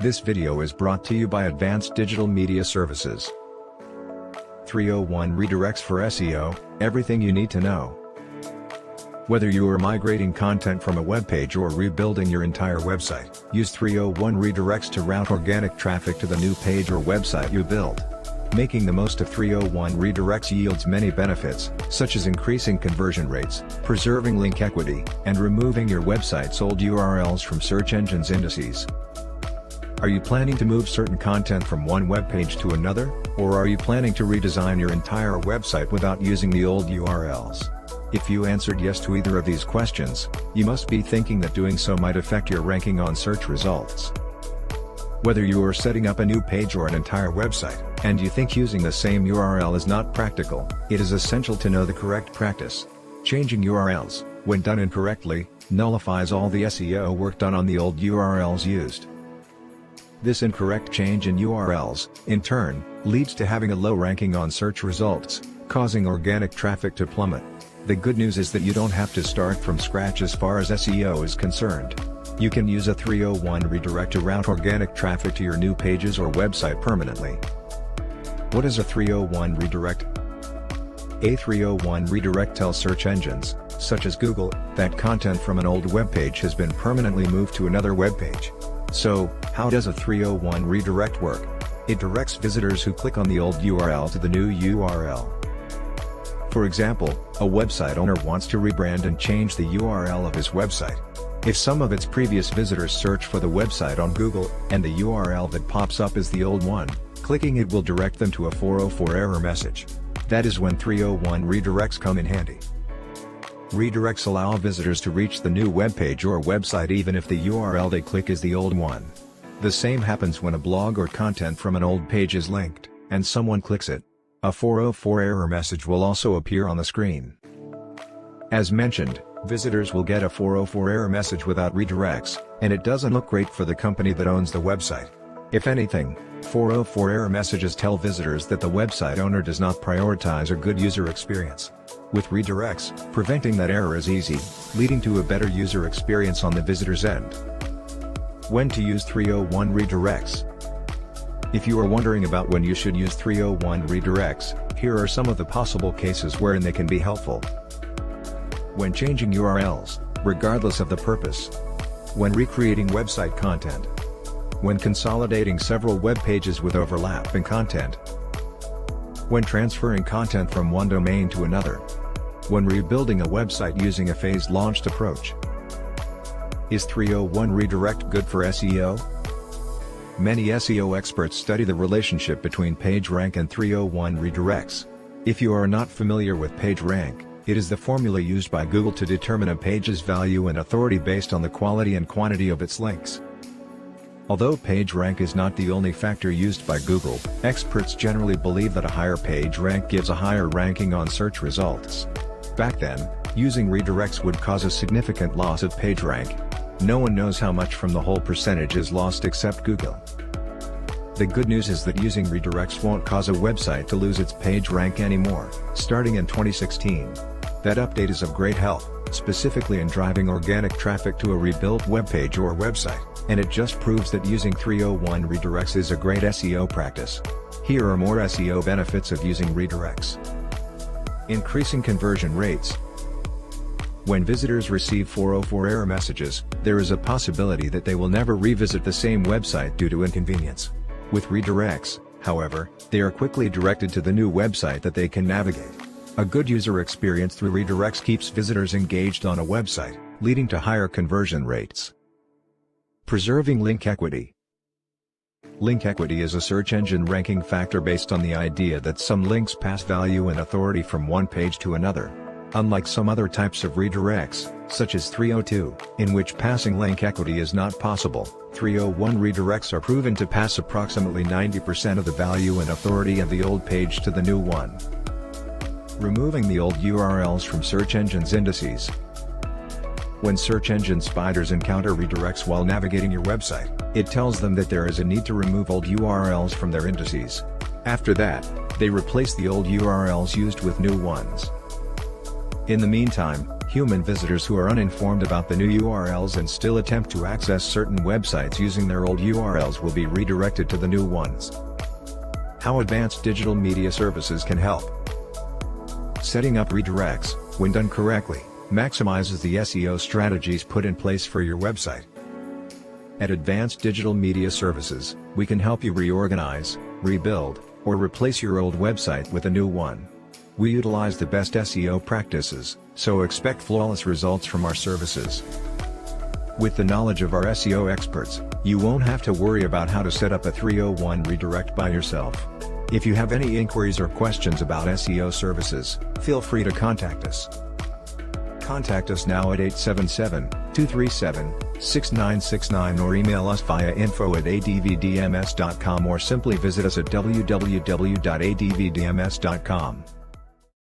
This video is brought to you by Advanced Digital Media Services. 301 Redirects for SEO, everything you need to know. Whether you are migrating content from a web page or rebuilding your entire website, use 301 redirects to route organic traffic to the new page or website you build. Making the most of 301 redirects yields many benefits, such as increasing conversion rates, preserving link equity, and removing your website's old URLs from search engines' indices. Are you planning to move certain content from one web page to another, or are you planning to redesign your entire website without using the old URLs? If you answered yes to either of these questions, you must be thinking that doing so might affect your ranking on search results. Whether you are setting up a new page or an entire website, and you think using the same URL is not practical, it is essential to know the correct practice. Changing URLs, when done incorrectly, nullifies all the SEO work done on the old URLs used. This incorrect change in URLs, in turn, leads to having a low ranking on search results, causing organic traffic to plummet. The good news is that you don't have to start from scratch as far as SEO is concerned. You can use a 301 redirect to route organic traffic to your new pages or website permanently. What is a 301 redirect? A 301 redirect tells search engines, such as Google, that content from an old web page has been permanently moved to another web page. So, how does a 301 redirect work? It directs visitors who click on the old URL to the new URL. For example, a website owner wants to rebrand and change the URL of his website. If some of its previous visitors search for the website on Google, and the URL that pops up is the old one, clicking it will direct them to a 404 error message. That is when 301 redirects come in handy. Redirects allow visitors to reach the new web page or website even if the URL they click is the old one. The same happens when a blog or content from an old page is linked, and someone clicks it. A 404 error message will also appear on the screen. As mentioned, visitors will get a 404 error message without redirects, and it doesn't look great for the company that owns the website. If anything, 404 error messages tell visitors that the website owner does not prioritize a good user experience. With redirects, preventing that error is easy, leading to a better user experience on the visitor's end. When to use 301 redirects? If you are wondering about when you should use 301 redirects, here are some of the possible cases wherein they can be helpful. When changing URLs, regardless of the purpose. When recreating website content. When consolidating several web pages with overlapping content. When transferring content from one domain to another. When rebuilding a website using a phased launched approach. Is 301 redirect good for SEO? Many SEO experts study the relationship between PageRank and 301 redirects. If you are not familiar with PageRank, it is the formula used by Google to determine a page's value and authority based on the quality and quantity of its links. Although PageRank is not the only factor used by Google, experts generally believe that a higher PageRank gives a higher ranking on search results. Back then, using redirects would cause a significant loss of PageRank. No one knows how much from the whole percentage is lost except Google. The good news is that using redirects won't cause a website to lose its PageRank anymore, starting in 2016. That update is of great help, specifically in driving organic traffic to a rebuilt web page or website, and it just proves that using 301 redirects is a great SEO practice. Here are more SEO benefits of using redirects. Increasing conversion rates. When visitors receive 404 error messages, there is a possibility that they will never revisit the same website due to inconvenience. With redirects, however, they are quickly directed to the new website that they can navigate. A good user experience through redirects keeps visitors engaged on a website, leading to higher conversion rates. Preserving link equity. Link equity is a search engine ranking factor based on the idea that some links pass value and authority from one page to another. Unlike some other types of redirects, such as 302, in which passing link equity is not possible, 301 redirects are proven to pass approximately 90% of the value and authority of the old page to the new one. Removing the old URLs from search engines' indices. When search engine spiders encounter redirects while navigating your website, it tells them that there is a need to remove old URLs from their indices. After that, they replace the old URLs used with new ones. In the meantime, Human visitors who are uninformed about the new URLs and still attempt to access certain websites using their old URLs will be redirected to the new ones. How advanced digital media services can help. Setting up redirects, when done correctly, maximizes the SEO strategies put in place for your website. At Advanced Digital Media Services, we can help you reorganize, rebuild, or replace your old website with a new one. We utilize the best SEO practices, so expect flawless results from our services. With the knowledge of our SEO experts, you won't have to worry about how to set up a 301 redirect by yourself. If you have any inquiries or questions about SEO services, feel free to contact us. Contact us now at 877-237-6969 or email us via info@advdms.com or simply visit us at www.advdms.com.